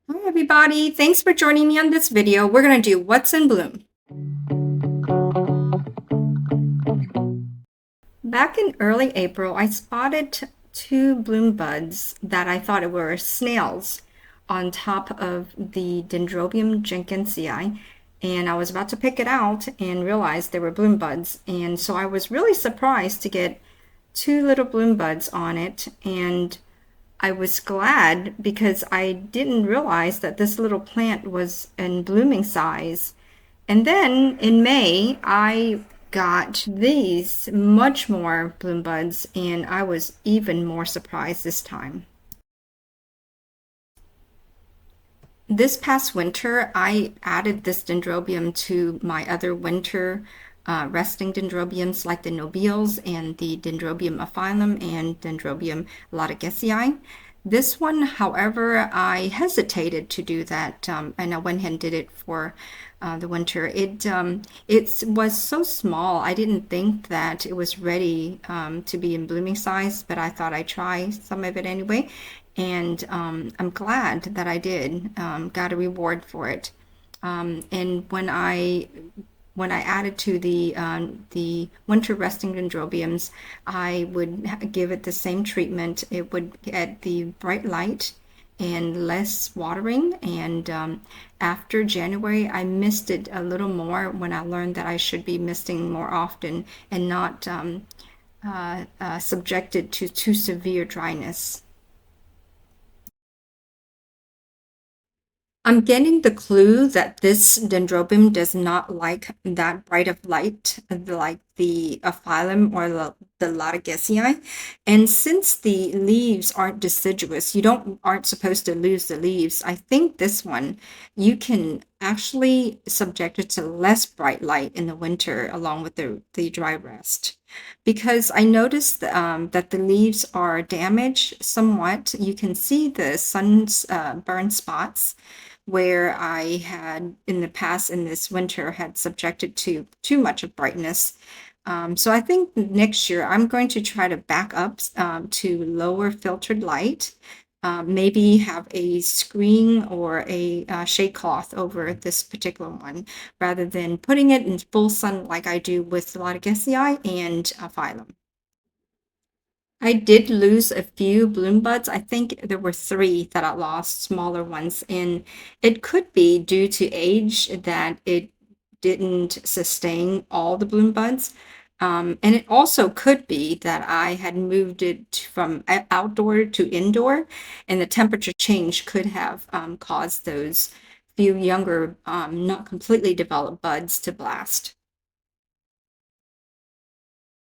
Hi everybody, thanks for joining me on this video. We're going to do What's in Bloom. Back in early April, I spotted two bloom buds that I thought were snails on top of the Dendrobium jenkinsii, and I was about to pick it out and realized they were bloom buds. And so I was really surprised to get two little bloom buds on it, and I was glad because I didn't realize that this little plant was in blooming size. And then in May, I got these much more bloom buds, and I was even more surprised this time. This past winter, I added this dendrobium to my other winter resting dendrobiums like the nobiles and the Dendrobium ophyllum and Dendrobium lattigesii. This one, however, I hesitated to do that, and I went ahead and did it for the winter. It was so small, I didn't think that it was ready to be in blooming size, but I thought I'd try some of it anyway. And I'm glad that I did. Got a reward for it. And when I added to the winter resting dendrobiums, I would give it the same treatment. It would get the bright light and less watering. And after January, I missed it a little more when I learned that I should be misting more often and not subjected to too severe dryness. I'm getting the clue that this dendrobium does not like that bright of light like the ophyllum or the lattigesii. And since the leaves aren't deciduous, aren't supposed to lose the leaves. I think this one you can actually subject it to less bright light in the winter along with the dry rest. Because I noticed that the leaves are damaged somewhat. You can see the sun's burn spots where I had in the past in this winter had subjected to too much of brightness. So I think next year I'm going to try to back up to lower filtered light. Maybe have a screen or a shade cloth over this particular one rather than putting it in full sun like I do with the Lattigesii and Phylum. I did lose a few bloom buds. I think there were three that I lost, smaller ones, and it could be due to age that it didn't sustain all the bloom buds. And it also could be that I had moved it from outdoor to indoor, and the temperature change could have caused those few younger, not completely developed buds to blast.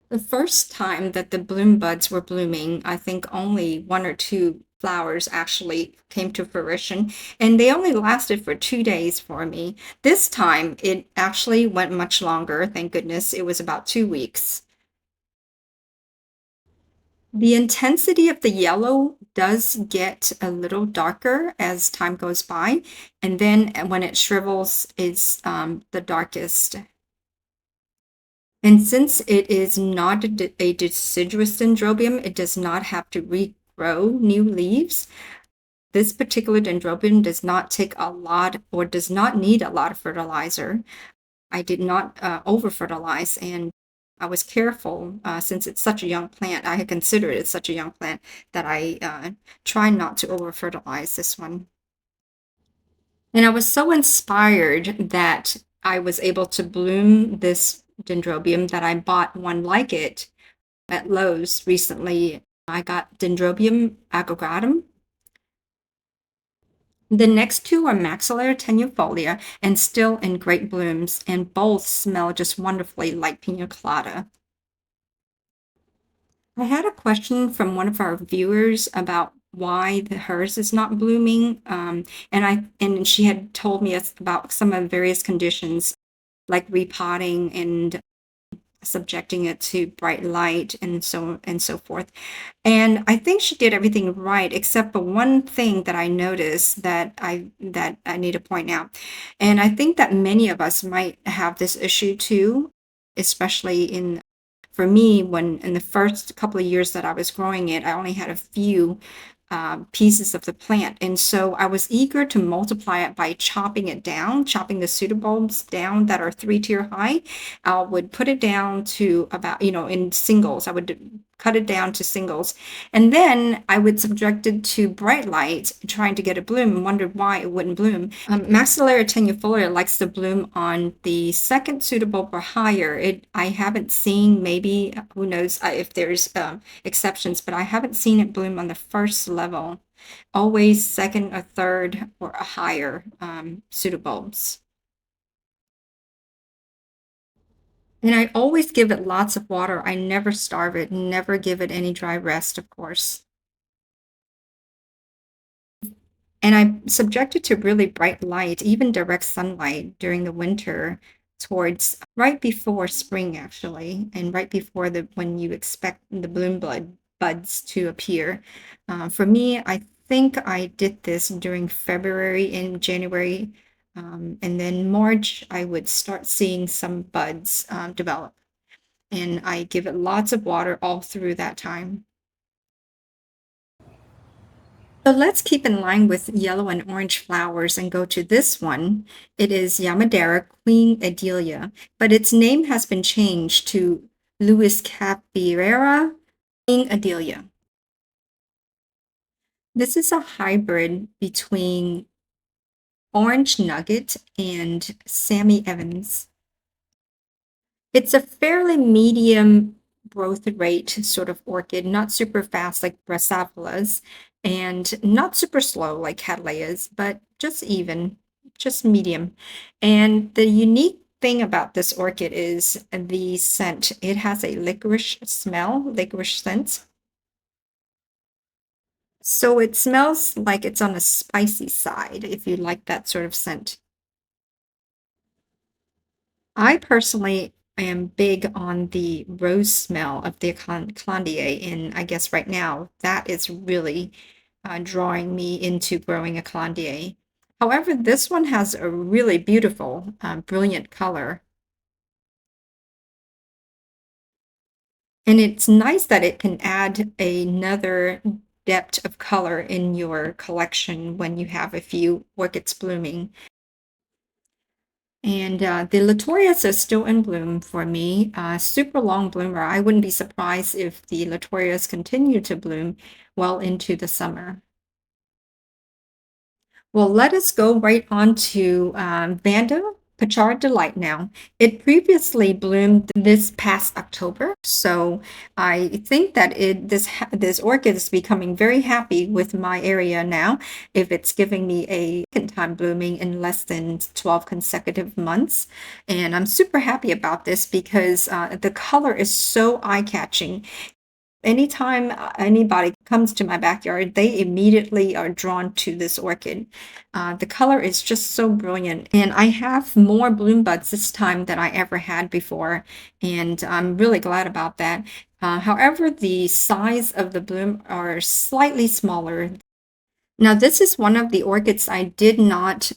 The first time that the bloom buds were blooming, I think only one or two flowers actually came to fruition, and they only lasted for 2 days for me. This time, it actually went much longer, thank goodness. It was about 2 weeks. The intensity of the yellow does get a little darker as time goes by, and then when it shrivels, it's the darkest. And since it is not a deciduous dendrobium, it does not have to regrow new leaves. This particular dendrobium does not take a lot or does not need a lot of fertilizer. I did not over fertilize, and I was careful since it's such a young plant. I had considered it such a young plant that I try not to over fertilize this one. And I was so inspired that I was able to bloom this dendrobium that I bought one like it at Lowe's recently. I got Dendrobium aggregatum. The next two are Maxillaria tenuifolia and still in great blooms, and both smell just wonderfully like pina colada. I had a question from one of our viewers about why hers is not blooming, and she had told me about some of the various conditions like repotting and subjecting it to bright light and so forth. And I think she did everything right except for one thing that I noticed that I need to point out. And I think that many of us might have this issue too, especially in for me when in the first couple of years that I was growing it, I only had a few pieces of the plant. And so I was eager to multiply it by chopping it down, chopping the pseudobulbs down that are 3-tier high. I would put it down to about, in singles. I would cut it down to singles. And then I would subject it to bright light, trying to get a bloom, and wondered why it wouldn't bloom. Maxillaria tenuifolia likes to bloom on the second pseudobulb or higher. I haven't seen, maybe, who knows if there's exceptions, but I haven't seen it bloom on the first level. Always second or third or a higher pseudobulbs. And I always give it lots of water. I never starve it, never give it any dry rest, of course. And I subject it to really bright light, even direct sunlight during the winter, towards right before spring, actually, and right before when you expect the buds to appear. For me, I think I did this during February and January, and then March, I would start seeing some buds develop. And I give it lots of water all through that time. So let's keep in line with yellow and orange flowers and go to this one. It is Yamadera Queen Adelia, but its name has been changed to Louiscappeara Queen Adelia. This is a hybrid between Orange Nugget and Sammy Evans. It's a fairly medium growth rate sort of orchid, not super fast like Brassavolas, and not super slow like Cattleyas, but just even, just medium. And the unique thing about this orchid is the scent. It has a licorice smell, licorice scent. So it smells like it's on a spicy side, if you like that sort of scent. I personally am big on the rose smell of the Aclandiae, and I guess right now that is really drawing me into growing Aclandiae. However, this one has a really beautiful, brilliant color. And it's nice that it can add another depth of color in your collection when you have a few orchids blooming. And the Latorias are still in bloom for me. Super long bloomer. I wouldn't be surprised if the Latorias continue to bloom well into the summer. Well, let us go right on to Vanda Pachara Delight now. It previously bloomed this past October, so I think that this orchid is becoming very happy with my area now. If it's giving me a second time blooming in less than 12 consecutive months, and I'm super happy about this because the color is so eye-catching. Anytime anybody comes to my backyard, they immediately are drawn to this orchid. The color is just so brilliant, and I have more bloom buds this time than I ever had before, and I'm really glad about that. However, the size of the bloom are slightly smaller. Now, this is one of the orchids I did not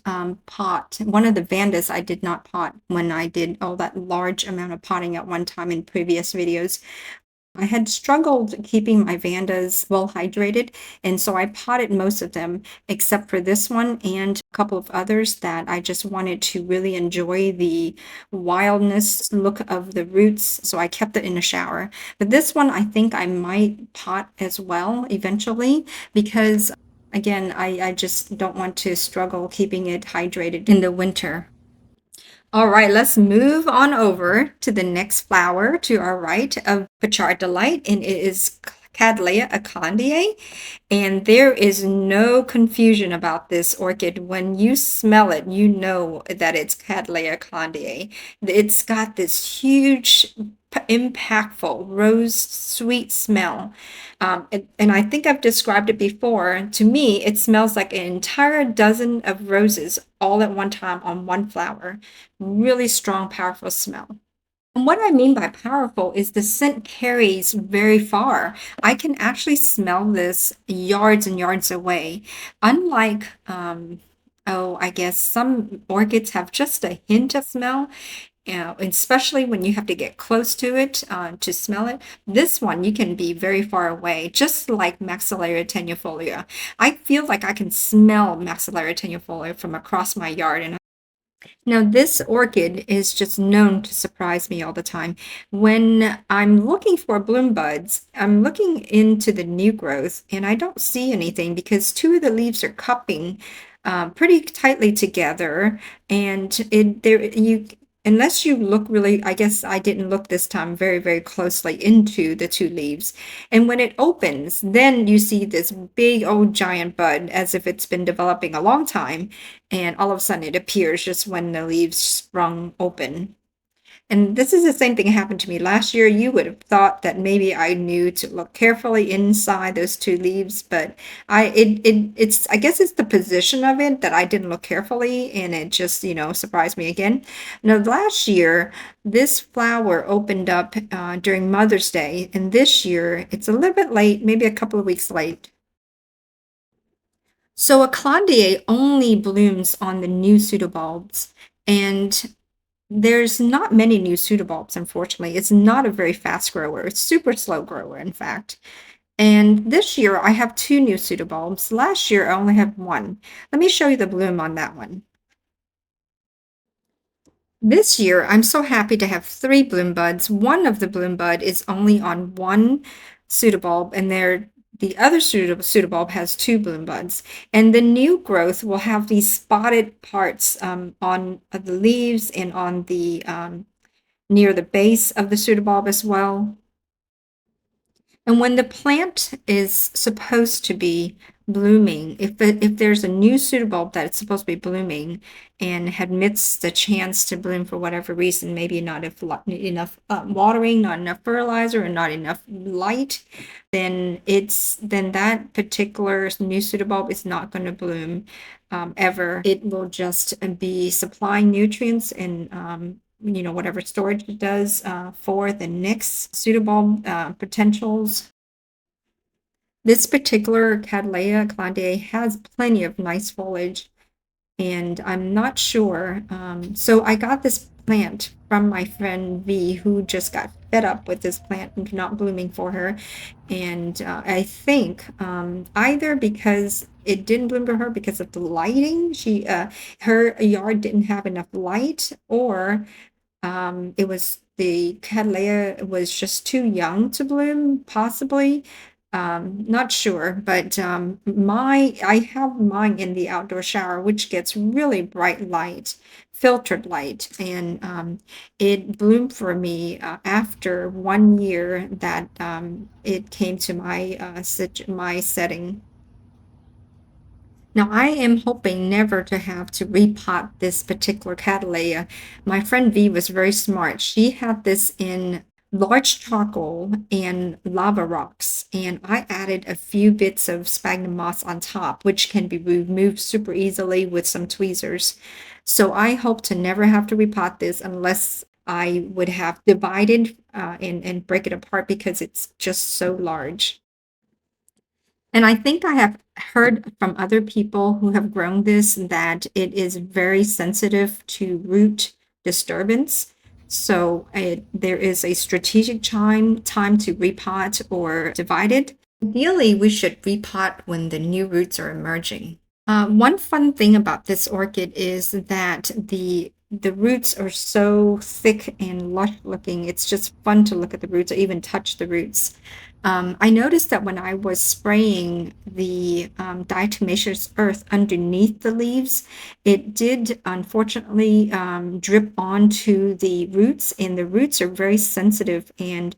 pot. One of the Vandas I did not pot when I did all that large amount of potting at one time in previous videos. I had struggled keeping my Vandas well hydrated, and so I potted most of them except for this one and a couple of others that I just wanted to really enjoy the wildness look of the roots, so I kept it in a shower. But this one I think I might pot as well eventually because again, I just don't want to struggle keeping it hydrated in the winter. All right, let's move on over to the next flower to our right of Pachara Delight, and it is Cattleya Aclandiae. And there is no confusion about this orchid. When you smell it, you know that it's Cattleya Aclandiae. It's got this huge, impactful rose sweet smell. And I think I've described it before. To me, it smells like an entire dozen of roses all at one time on one flower. Really strong, powerful smell. And what I mean by powerful is the scent carries very far. I can actually smell this yards and yards away. Unlike, oh, I guess some orchids have just a hint of smell. especially when you have to get close to it to smell it. This one, you can be very far away, just like Maxillaria tenuifolia. I feel like I can smell Maxillaria tenuifolia from across my yard, and now, this orchid is just known to surprise me all the time. When I'm looking for bloom buds, I'm looking into the new growth and I don't see anything because two of the leaves are cupping pretty tightly together, and it there you unless you look really, I guess I didn't look this time very, very closely into the two leaves. And when it opens, then you see this big old giant bud as if it's been developing a long time, and all of a sudden it appears just when the leaves sprung open. And this is the same thing happened to me last year. You would have thought that maybe I knew to look carefully inside those two leaves, but it's I guess it's the position of it that I didn't look carefully, and it just surprised me again. Now last year this flower opened up during Mother's Day, and this year it's a little bit late, maybe a couple of weeks late. So Aclandiae only blooms on the new pseudobulbs, and there's not many new pseudobulbs, unfortunately. It's not a very fast grower. It's super slow grower, in fact. And this year I have two new pseudobulbs. Last year I only have one. Let me show you the bloom on that one. This year I'm so happy to have three bloom buds. One of the bloom bud is only on one pseudobulb, and the other pseudobulb has two bloom buds. And the new growth will have these spotted parts on the leaves and on the near the base of the pseudobulb as well. And when the plant is supposed to be blooming, if there's a new pseudobulb that it's supposed to be blooming and had missed the chance to bloom for whatever reason, maybe not enough watering, not enough fertilizer, or not enough light, then that particular new pseudobulb is not going to bloom ever. It will just be supplying nutrients and whatever storage it does for the next pseudobulb potentials. This particular Cattleya Aclandiae has plenty of nice foliage, and I'm not sure. So I got this plant from my friend V, who just got fed up with this plant not blooming for her. And I think either because it didn't bloom for her because of the lighting, her yard didn't have enough light, or it was the Cattleya was just too young to bloom, possibly. Not sure, but I have mine in the outdoor shower, which gets really bright light, filtered light, and it bloomed for me after 1 year that it came to my setting. Now, I am hoping never to have to repot this particular Cattleya. My friend V was very smart. She had this in large charcoal and lava rocks, and I added a few bits of sphagnum moss on top, which can be removed super easily with some tweezers. So I hope to never have to repot this unless I would have divided and break it apart because it's just so large. And I think I have heard from other people who have grown this that it is very sensitive to root disturbance. So there is a strategic time to repot or divide it. Ideally, we should repot when the new roots are emerging. One fun thing about this orchid is that the roots are so thick and lush looking. It's just fun to look at the roots or even touch the roots. I noticed that when I was spraying the diatomaceous earth underneath the leaves, it did unfortunately drip onto the roots, and the roots are very sensitive and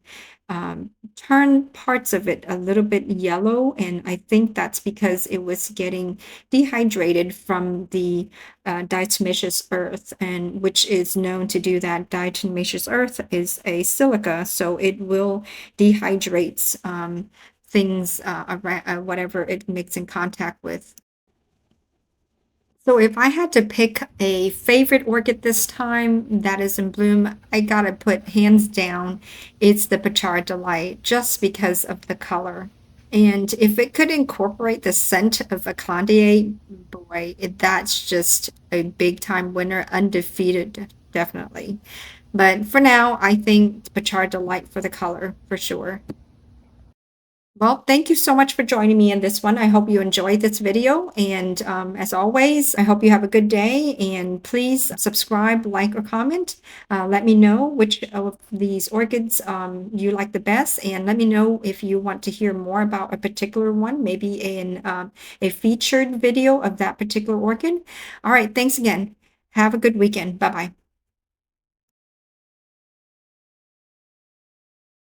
turn parts of it a little bit yellow. And I think that's because it was getting dehydrated from the diatomaceous earth, and which is known to do that. Diatomaceous earth is a silica, so it will dehydrates things around whatever it makes in contact with. So if I had to pick a favorite orchid this time that is in bloom, I gotta put hands down, it's the Pachara Delight, just because of the color. And if it could incorporate the scent of Aclandiae, boy, that's just a big time winner, undefeated. definitely. But for now, I think Pachara Delight for the color, for sure. Well, thank you so much for joining me in this one. I hope you enjoyed this video. And as always, I hope you have a good day. And please subscribe, like, or comment. Let me know which of these orchids you like the best. And let me know if you want to hear more about a particular one, maybe in a featured video of that particular orchid. All right, thanks again. Have a good weekend. Bye-bye.